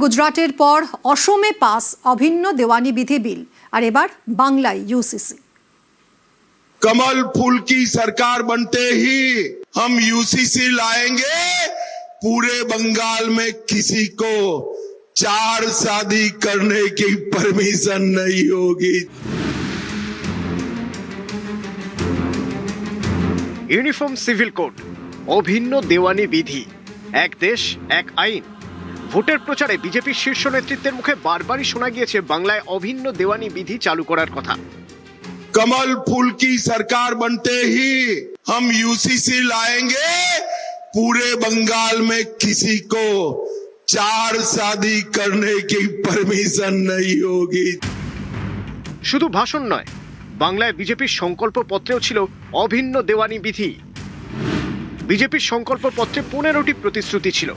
গুজরাটের পর অসমে পাস অভিন্ন দেওয়ানি বিধি বিল, আর এবার বাংলায় ইউসিসি। कमल फूल की सरकार बनते ही हम यूसीसी लाएंगे, पूरे बंगाल में किसी को 4 शादी करने की परमिशन नहीं होगी। यूनिफॉर्म सिविल कोड, অভিন্ন দেওয়ানি বিধি, এক দেশ এক আইন। ভোটের প্রচারে বিজেপির শীর্ষ নেতৃত্বের মুখে বারবারই শোনা গিয়েছে বাংলায় অভিন্ন দেওয়ানি বিধি চালু করার কথা। कमल फूल की सरकार बनते ही हम यूसीसी लाएंगे, पूरे बंगाल में किसी को 4 शादी करने की परमिशन नहीं होगी। শুধু ভাষণ নয়, বাংলায় বিজেপির সংকল্প পত্রেও ছিল অভিন্ন দেওয়ানি বিধি। বিজেপির সংকল্প পত্রে 15টি প্রতিশ্রুতি ছিল,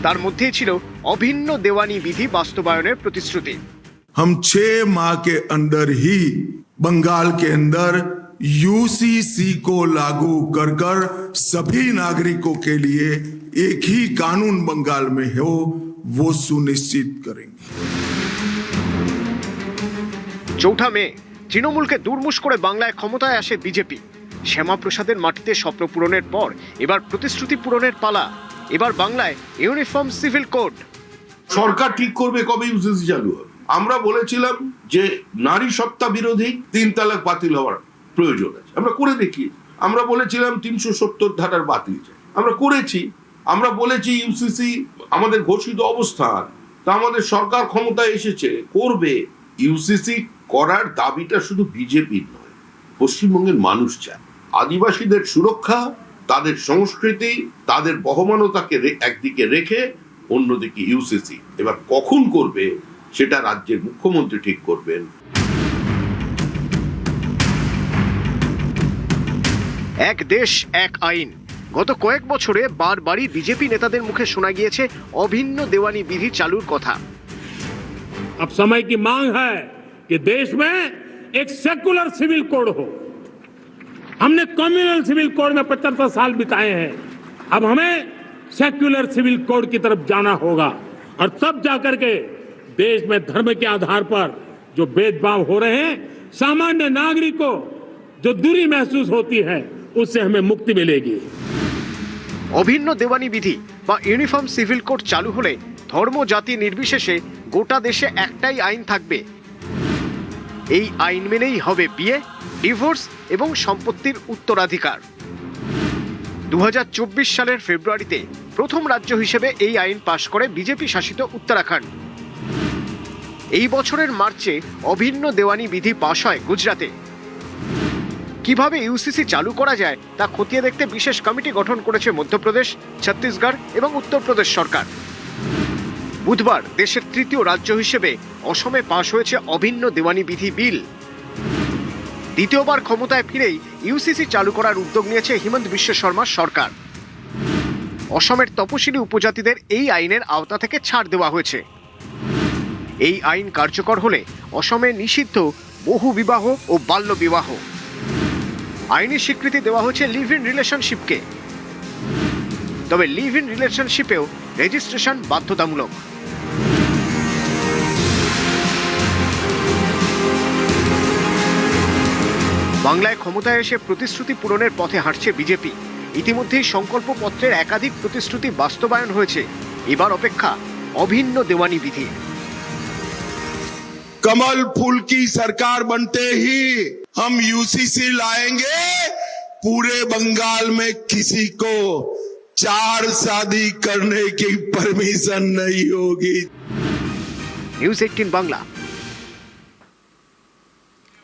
তার মধ্যেই ছিল অভিন্ন দেওয়ানি বিধি বাস্তবায়নের প্রতিশ্রুতি। हम 6 माह के अंदर ही बंगाल के अंदर यूसीसी को लागू कर कर सभी नागरिकों के लिए एक ही कानून बंगाल में हो, वो सुनिश्चित करेंगे। 4 মে তৃণমূলকে দুর্মুষ করে বাংলায় ক্ষমতায় আসে বিজেপি। শ্যামাপ্রসাদের মাটিতে স্বপ্ন পূরণের পর এবার প্রতিশ্রুতি পূরণের পালা। এবার বাংলায় ইউনিফর্ম সিভিল কোড। সরকার ঠিক করবে কবে ইউসিসি চালু হবে। আমরা বলেছিলাম যে নারী সত্তা বিরোধী 3 তালাক বাতিল হওয়ার প্রয়োজন আছে, আমরা করে দেখি। আমরা বলেছিলাম 370 ধারার বাতিল চাই, আমরা করেছি। আমরা বলেছি ইউসিসি আমাদের ঘোষিত অবস্থান, তা আমাদের সরকার ক্ষমতায় এসেছে, করবে। ইউসিসি করার দাবিটা শুধু বিজেপির নয়, পশ্চিমবঙ্গের মানুষ চায়। আদিবাসীদের সুরক্ষা, তাদের সংস্কৃতি, তাদের বহমানতাকে একদিকে রেখে অন্যদিকে ইউসিসি। এবার কখন করবে সেটা রাজ্যের মুখ্যমন্ত্রী ঠিক করবেন। এক দেশ এক আইন। গত কয়েক বছরে বারবারই বিজেপি নেতাদের মুখে শোনা গিয়েছে অভিন্ন দেওয়ানি বিধি চালুর কথা। अब समय की मांग है कि देश में एक सेकुलर सिविल कोड हो। हमने कम्युनल सिविल कोड में 75 साल बिताए हैं, अब हमें सेक्युलर सिविल कोड की तरफ जाना होगा, और तब जाकर के देश में धर्म के आधार पर जो भेदभाव हो रहे हैं, सामान्य नागरिक को जो दूरी महसूस होती है, उससे हमें मुक्ति मिलेगी। অভিন্ন দেওয়ানি বিধি বা ইউনিফর্ম সিভিল কোড চালু হলে ধর্ম জাতি নির্বিশেষে গোটা দেশে একটাই আইন থাকবে। এই আইন মেনেই হবে বিয়ে, ডিভোর্স এবং সম্পত্তির উত্তরাধিকার। 2024 সালের ফেব্রুয়ারিতে প্রথম রাজ্য হিসেবে এই আইন পাশ করে বিজেপি শাসিত উত্তরাখণ্ড। এই বছরের মার্চে অভিন্ন দেওয়ানি বিধি পাশ হয় গুজরাটে। কিভাবে ইউসিসি চালু করা যায় তা খতিয়ে দেখতে বিশেষ কমিটি গঠন করেছে মধ্যপ্রদেশ, ছত্তিশগড় এবং উত্তরপ্রদেশ সরকার। বুধবার দেশের তৃতীয় রাজ্য হিসেবে অসমে পাশ হয়েছে অভিন্ন দেওয়ানি বিধি বিল। দ্বিতীয়বার ক্ষমতায় ফিরেই ইউসিসি চালু করার উদ্যোগ নিয়েছে হিমন্ত বিশ্ব শর্মার সরকার। অসমের তপশিলি উপজাতিদের এই আইনের আওতা থেকে ছাড় দেওয়া হয়েছে। এই আইন কার্যকর হলে অসমে নিষিদ্ধ বহু বিবাহ ও বাল্য বিবাহ। আইনি স্বীকৃতি দেওয়া হয়েছে লিভ ইন রিলেশনশিপকে। তবে লিভ ইন রিলেশনশিপেও রেজিস্ট্রেশন বাধ্যতামূলক। বাংলায় ক্ষমতায় এসে প্রতিশ্রুতি পূরণের পথে হাঁটছে বিজেপি। ইতিমধ্যেই সংকল্প পত্রের একাধিক প্রতিশ্রুতি বাস্তবায়ন হয়েছে। এবার অপেক্ষা অভিন্ন দেওয়ানি বিধি। कमल फूल की सरकार बनते ही हम यूसीसी लाएंगे, पूरे बंगाल में किसी को 4 शादी करने की परमिशन नहीं होगी। নিউজ 18 বাংলা।